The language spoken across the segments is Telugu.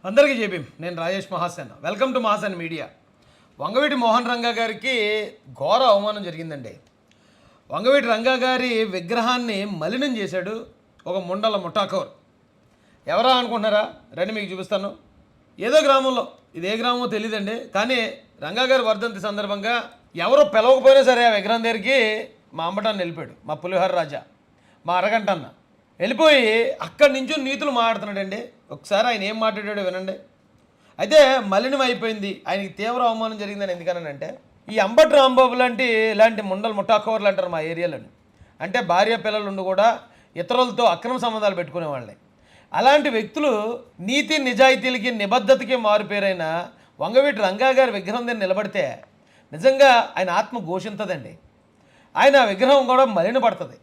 అందరికీ చెప్పి నేను Rajesh Mahasen. Welcome to Mahasen media. Vangaveeti Mohan Ranga గారికి ఘోర అవమానం జరిగిందండి. వంగవీటి రంగా గారి విగ్రహాన్ని మలినం చేశాడు ఒక ముండల ముఠాకోర్. ఎవరా అనుకుంటున్నారా? రండి మీకు చూపిస్తాను. ఏదో గ్రామంలో, ఇది ఏ గ్రామమో తెలియదండి, కానీ రంగా గారి వర్ధంతి సందర్భంగా ఎవరో పిలవకపోయినా సరే ఆ విగ్రహం దగ్గరికి మా అంబటాన్ని వెళ్ళిపోయాడు. మా పులిహోర రాజా, మా అరగంట అన్న వెళ్ళిపోయి అక్కడి నుంచి నీతులు మాట్లాడుతున్నాడండి. ఒకసారి ఆయన ఏం మాట్లాడాడో వినండి. అయితే మలినం అయిపోయింది, ఆయనకి తీవ్ర అవమానం జరిగిందని ఎందుకనంటే, ఈ అంబటి రాంబాబు లాంటి ఇలాంటి ముండలు ముఠాకోవర్లు అంటారు మా ఏరియాలోని. అంటే భార్య పిల్లలు ఉండి కూడా ఇతరులతో అక్రమ సంబంధాలు పెట్టుకునే వాళ్ళని. అలాంటి వ్యక్తులు నీతి నిజాయితీలకి నిబద్ధతకి మారుపేరైన వంగవీటి రంగా గారి విగ్రహం దగ్గర నిలబడితే నిజంగా ఆయన ఆత్మ ఘోషించదండి. ఆయన విగ్రహం కూడా మలినపడుతుంది.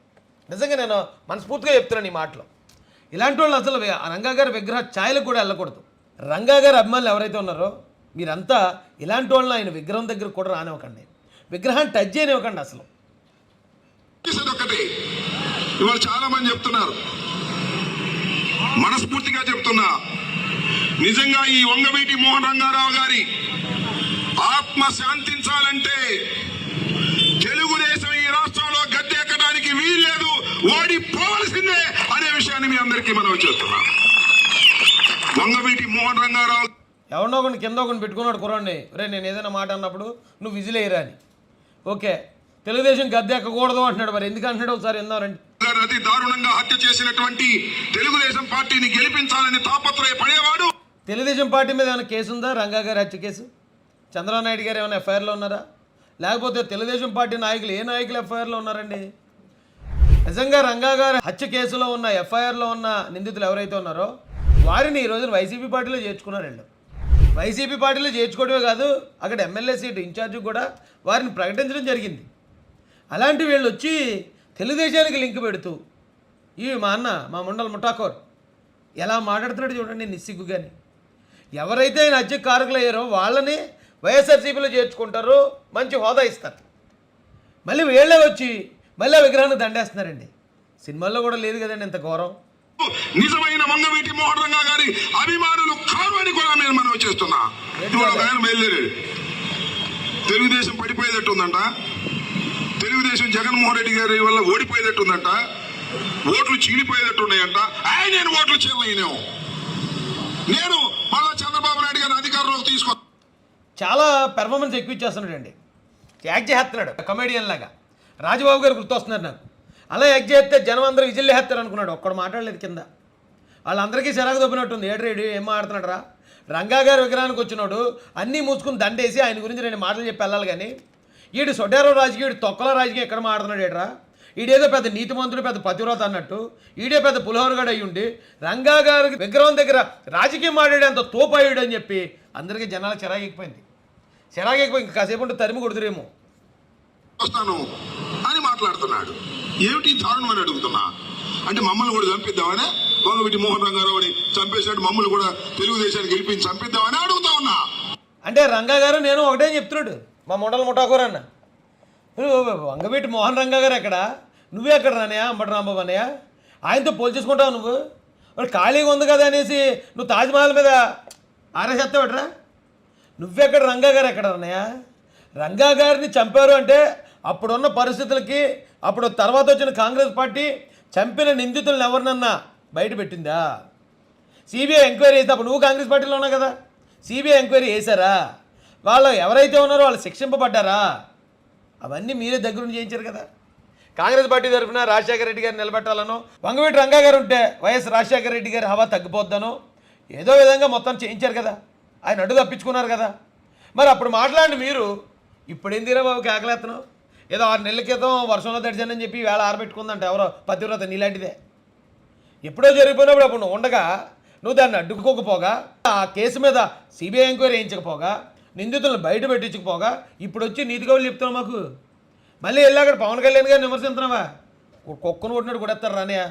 నిజంగా నేను మనస్ఫూర్తిగా చెప్తున్నాను ఈ మాటలో. ఇలాంటి వాళ్ళు అసలు రంగా గారి విగ్రహ ఛాయలకు కూడా వెళ్ళకూడదు. రంగా గారి అభిమానులు ఎవరైతే ఉన్నారో మీరంతా ఇలాంటి వాళ్ళని ఆయన విగ్రహం దగ్గర కూడా రానివ్వకండి, విగ్రహాన్ని టచ్ చేయనివ్వకండి. అసలు ఇవాళ చాలా మంది చెప్తున్నారు, మనస్ఫూర్తిగా చెప్తున్నా, నిజంగా ఈ వంగవీటి మోహన్ రంగారావు గారి ఆత్మ శాంతించాలంటే తెలుగుదేశం ఈ రాష్ట్రంలో గద్దెక్కడానికి వీల్లేదు, ఓడిపోవలసిందే అనే విషయాన్ని మీ అందరికీ మనం చేస్తున్నా. వంగవీటి మోహన్ రంగారావు ఎవరినో ఒకటి కింద ఒకటి పెట్టుకున్నాడు కుర్రాడిని, రే నేను ఏదైనా మాట అన్నప్పుడు నువ్వు విజిల్ వేయరా అని. ఓకే, తెలుగుదేశం గద్దె ఎక్కకూడదు అంటున్నాడు, మరి ఎందుకు అంటున్నాడు ఒకసారి ఎందారండి. అతి దారుణంగా హత్య చేసినటువంటి తెలుగుదేశం పార్టీని గెలిపించాలని తాపత్రయపడేవాడు. తెలుగుదేశం పార్టీ మీద ఏమైనా కేసు ఉందా? రంగా గారి హత్య కేసు చంద్రబాబు నాయుడు గారు ఏమైనా ఎఫ్ఐఆర్లో ఉన్నారా? లేకపోతే తెలుగుదేశం పార్టీ నాయకులు ఏ నాయకులు ఎఫ్ఐఆర్లో ఉన్నారండి? నిజంగా రంగా గారి హత్య కేసులో ఉన్న ఎఫ్ఐఆర్లో ఉన్న నిందితులు ఎవరైతే ఉన్నారో వారిని ఈ రోజున వైసీపీ పార్టీలో చేర్చుకున్నారండి. వైసీపీ పార్టీలో చేర్చుకోవడమే కాదు, అక్కడ ఎమ్మెల్యే సీటు ఇన్ఛార్జి కూడా వారిని ప్రకటించడం జరిగింది. అలాంటి వీళ్ళు వచ్చి తెలుగుదేశానికి లింక్ పెడుతూ మా అన్న మా ముండల ముఠాకోర్ ఎలా మాట్లాడుతున్నాడు చూడండి నిస్సిగ్గుగాని. ఎవరైతే ఆయన హత్యకు కారకులయ్యారో వాళ్ళని వైఎస్ఆర్సీపీలో చేర్చుకుంటారు, మంచి హోదా ఇస్తారు. మళ్ళీ వీళ్ళే వచ్చి మళ్ళీ ఆ విగ్రహాన్ని దండేస్తున్నారండి. సినిమాల్లో కూడా లేదు కదండి ఇంత ఘోరం. నిజమైన వంగవీటి మోహన్ రంగా గారి అభిమానులు కారు అని కూడా నేను మనం చేస్తున్నా. ఆయన బయలుదేరాడు, తెలుగుదేశం పడిపోయేటట్టుందంట, తెలుగుదేశం జగన్మోహన్ రెడ్డి గారి వల్ల ఓడిపోయేటట్టుందంట, ఓట్లు చీలిపోయేటట్టున్నాయంట. నేను ఓట్లు చేయలేను, నేను మళ్ళా చంద్రబాబు నాయుడు గారిని అధికారంలోకి తీసుకో. చాలా పెర్ఫార్మెన్స్ ఎక్కువ ఇచ్చేస్తున్నాడండి, యాక్ట్ చేస్తున్నాడు కమెడియన్ లాగా. రాజబాబు గారు గుర్తొస్తున్నారు నాకు. అలా యాక్ట్ చేస్తే జనం అందరూ విజిల్ వేస్తారు అనుకున్నాడు, ఒక్కడు మాట్లాడలేదు కింద. వాళ్ళందరికీ చిరాకు దొబ్బినట్టుంది. ఏడు ఏం మాట్లాడుతున్నాడు రా? రంగా గారి విగ్రహానికి వచ్చినాడు అన్నీ మూసుకుని దండేసి ఆయన గురించి రెండు మాటలు చెప్పి వెళ్ళాలి. కానీ ఈడు సొడ్డారో రాజకీయ, ఈడు తొక్కల రాజకీయం ఎక్కడ మాట్లాడుతున్నాడు ఏడ్రా? ఈడేదో పెద్ద నీతిమంతుడు, పెద్ద పతివ్రత అన్నట్టు ఈడే పెద్ద పులిహోరగాడు అయ్యి ఉండి రంగా గారి విగ్రహం దగ్గర రాజకీయం మాట్లాడేంత తోపాయుడు అని చెప్పి అందరికీ జనాలు చిరాగిపోయింది. చిరాగిపోయి ఇంకా కాసేపు ఉంటే తరిమి కొడుతురేమో వస్తాను అని మాట్లాడుతున్నాడు. ఏమిటి దారుణం అని అడుగుతున్నా. అంటే మమ్మల్ని కూడా చంపిద్దామని, వంగవీటి మోహన్ రంగారావుని చంపేసినట్టు మమ్మల్ని కూడా తెలుగుదేశానికి గెలిపించి చంపిద్దామని అడుగుతా ఉన్నా. అంటే రంగా గారు నేను ఒకటే చెప్తున్నాడు, మా ముండల ముఠాకూర అన్న. వంగవీటి మోహన్ రంగా గారు ఎక్కడ, నువ్వే ఎక్కడ రానయా? అంబటి రాంబాబు అన్నయ్య ఆయనతో పోల్చేసుకుంటావు నువ్వు. వాడు ఖాళీగా ఉంది కదా అనేసి నువ్వు తాజ్మహల్ మీద ఆరేసేస్తావట్రా? నువ్వెక్కడ, రంగా గారు ఎక్కడ అన్నయ్య? రంగా గారిని చంపారు అంటే అప్పుడున్న పరిస్థితులకి, అప్పుడు తర్వాత వచ్చిన కాంగ్రెస్ పార్టీ చంపిన నిందితులను ఎవరినన్నా బయట పెట్టిందా? సిబిఐ ఎంక్వైరీ చేస్తే అప్పుడు నువ్వు కాంగ్రెస్ పార్టీలో ఉన్నావు కదా, సిబిఐ ఎంక్వైరీ చేశారా? వాళ్ళు ఎవరైతే ఉన్నారో వాళ్ళు శిక్షింపబడ్డారా? అవన్నీ మీరే దగ్గరుండి చేయించారు కదా. కాంగ్రెస్ పార్టీ తరఫున రాజశేఖర రెడ్డి గారిని నిలబెట్టాలనో, వంగవీటి రంగా గారు ఉంటే వైఎస్ రాజశేఖర రెడ్డి గారి హవా తగ్గిపోద్దనో ఏదో విధంగా మొత్తం చేయించారు కదా, ఆయన అడ్డు తప్పించుకున్నారు కదా. మరి అప్పుడు మాట్లాడి మీరు ఇప్పుడు ఏం తీరా బాబు కేకలేస్తున్నావు? ఏదో 6 నెలల క్రితం వర్షంలో తడిచానని చెప్పి వేళ ఆరబెట్టుకుందంట ఎవరో పతివ్రత నీలాంటిదే. ఎప్పుడో జరిగిపోయినప్పుడు అప్పుడు నువ్వు ఉండగా నువ్వు దాన్ని అడ్డుకోకపోగా, ఆ కేసు మీద సిబిఐ ఎంక్వైరీ వేయించకపోగా, నిందితులను బయట పెట్టించకపోగా ఇప్పుడు వచ్చి నీతి కవులు చెప్తున్నావు మాకు. మళ్ళీ వెళ్ళి అక్కడ పవన్ కళ్యాణ్ గారిని విమర్శిస్తున్నావా? కుక్కను కొట్టినట్టు కొడేస్తారు రానయ్య.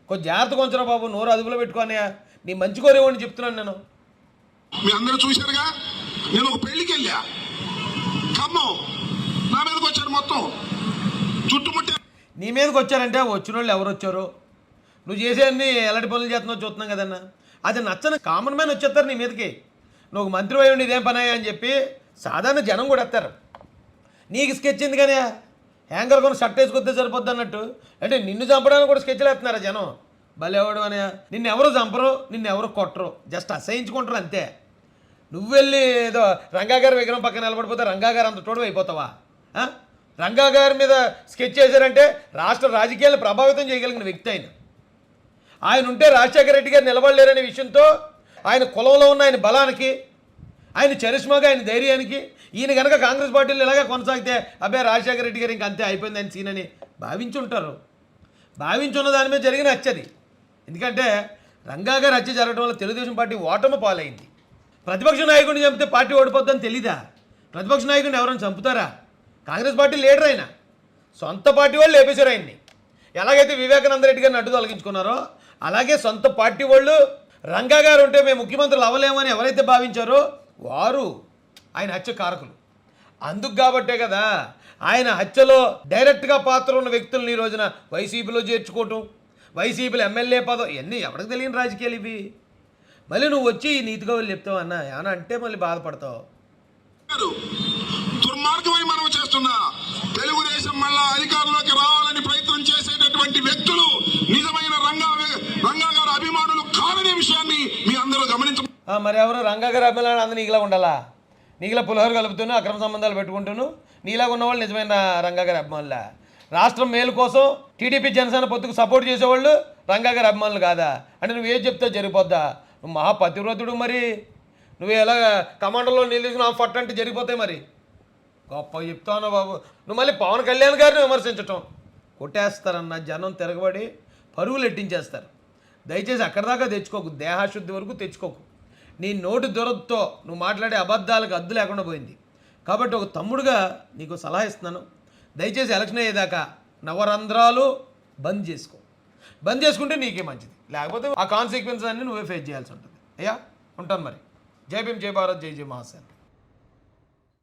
కొంచెం జాగ్రత్త కొంచెం బాబు, నోరు అదుపులో పెట్టుకోనయ్యా. నీ మంచి కోరేవాడిని చెప్తున్నాను నేను. మీ అందరూ చూశారుగా, నేను ఒక పెళ్లికి వెళ్ళా, ఖమ్మం, నా మీదకి వచ్చారు మొత్తం చుట్టుముట్టే. నీ మీదకి వచ్చారంటే వచ్చిన వాళ్ళు ఎవరు వచ్చారు? నువ్వు చేసేవన్నీ ఎలాంటి పనులు చేస్తున్నావు చూస్తున్నాం కదన్నా. అది నచ్చని కామన్ మ్యాన్ వచ్చేస్తారు నీ మీదకి. నువ్వు మంత్రి అయ్యి ఇదేం పని అని చెప్పి సాధారణ జనం కూడా వస్తారు. నీకు స్కెచ్ ఎందుకనే హ్యాంగర్ కొని షర్ట్ వేసుకొస్తే సరిపోద్ది అన్నట్టు. అంటే నిన్ను చంపడానికి కూడా స్కెచ్లు వేస్తున్నారా జనం? భలేవాడు అని. నిన్ను ఎవరు చంపరు, నిన్ను ఎవరు కొట్టరు, జస్ట్ అసహించుకుంటారు అంతే. నువ్వు వెళ్ళి ఏదో రంగా గారి విగ్రహం పక్కన నిలబడిపోతే రంగా గారు అంత తోడు అయిపోతావా? రంగా గారి మీద స్కెచ్ చేశారంటే రాష్ట్ర రాజకీయాలను ప్రభావితం చేయగలిగిన వ్యక్తి ఆయన ఉంటే రాజశేఖర రెడ్డి గారు నిలబడలేరనే విషయంతో ఆయన కులంలో ఉన్న ఆయన బలానికి, ఆయన చరిష్మాగా, ఆయన ధైర్యానికి ఈయన కనుక కాంగ్రెస్ పార్టీలు ఇలాగే కొనసాగితే అబ్బాయి రాజశేఖర రెడ్డి గారు ఇంక అంతే అయిపోయింది ఆయన సీన్ అని భావించుంటారు. భావించున్న దాని మీద జరిగిన హత్యది. ఎందుకంటే రంగా గారి హత్య జరగడం వల్ల తెలుగుదేశం పార్టీ ఓటమి పాలైంది. ప్రతిపక్ష నాయకుడిని చంపితే పార్టీ ఓడిపోద్దని తెలీదా? ప్రతిపక్ష నాయకుడిని ఎవరైనా చంపుతారా? కాంగ్రెస్ పార్టీ లీడర్ అయినా సొంత పార్టీ వాళ్ళు లేపేశారు ఆయన్ని. ఎలాగైతే వివేకానంద రెడ్డి గారిని అడ్డు తొలగించుకున్నారో అలాగే సొంత పార్టీ వాళ్ళు రంగా గారు ఉంటే మేము ముఖ్యమంత్రులు అవ్వలేమని ఎవరైతే భావించారో వారు ఆయన హత్య కారకులు. అందుకు కాబట్టే కదా ఆయన హత్యలో డైరెక్ట్గా పాత్ర ఉన్న వ్యక్తులను ఈ రోజున వైసీపీలో చేర్చుకోవటం, వైసీపీలో ఎమ్మెల్యే పదం, ఇవన్నీ ఎవరికి తెలియని రాజకీయాలు ఇవి. మళ్ళీ నువ్వు వచ్చి నీతిగా వాళ్ళు చెప్తావు అన్న ఏమన్నా అంటే మళ్ళీ బాధపడతావు. దుర్మార్గమని మనం చేస్తున్నా తెలుగుదేశం మళ్ళా అధికారంలోకి రావాలని ప్రయత్నం చేసేటటువంటి వ్యక్తులు నిజమైన రంగా గారు అభిమానులు కాదనే విషయాన్ని మీ అందరూ గమనించ. మరి ఎవరు రంగా గారు అభిమానులు అందరూ నీకులా ఉండాలా? నీకులా పులిహోర కలుపుతూను అక్రమ సంబంధాలు పెట్టుకుంటూను నీలాగా ఉన్నవాళ్ళు నిజమైన రంగా గారి అభిమానులా? రాష్ట్రం మేలు కోసం టీడీపీ జనసేన పొత్తుకు సపోర్ట్ చేసేవాళ్ళు రంగా గారి అభిమానులు కాదా? అంటే నువ్వు ఏం చెప్తావు జరిగిపోద్దా? నువ్వు మహాపతివ్రతుడు, మరి నువ్వు ఎలా కమాండర్లో నిలిచిన ఫట్ అంటే జరిగిపోతాయి. మరి గొప్ప చెప్తావు బాబు. నువ్వు మళ్ళీ పవన్ కళ్యాణ్ గారిని విమర్శించటం కొట్టేస్తారన్న జనం తిరగబడి పరుగులు ఎట్టించేస్తారు. దయచేసి అక్కడ దాకా తెచ్చుకోకు, దేహాశుద్ధి వరకు తెచ్చుకోకు. నీ నోటి దురదతో నువ్వు మాట్లాడే అబద్ధాలకు అద్దు లేకుండా పోయింది. కాబట్టి ఒక తమ్ముడుగా నీకు సలహా ఇస్తున్నాను, దయచేసి ఎలక్షన్ అయ్యేదాకా నవరంధ్రాలు బంద్ చేసుకో. బంద్ చేసుకుంటే నీకే మంచిది, లేకపోతే ఆ కాన్సిక్వెన్స్ అన్ని నువ్వే ఫేస్ చేయాల్సి ఉంటుంది. అయ్యా ఉంటాను మరి. జై భీమ్, జై భారత్, జై జై మహాసేన.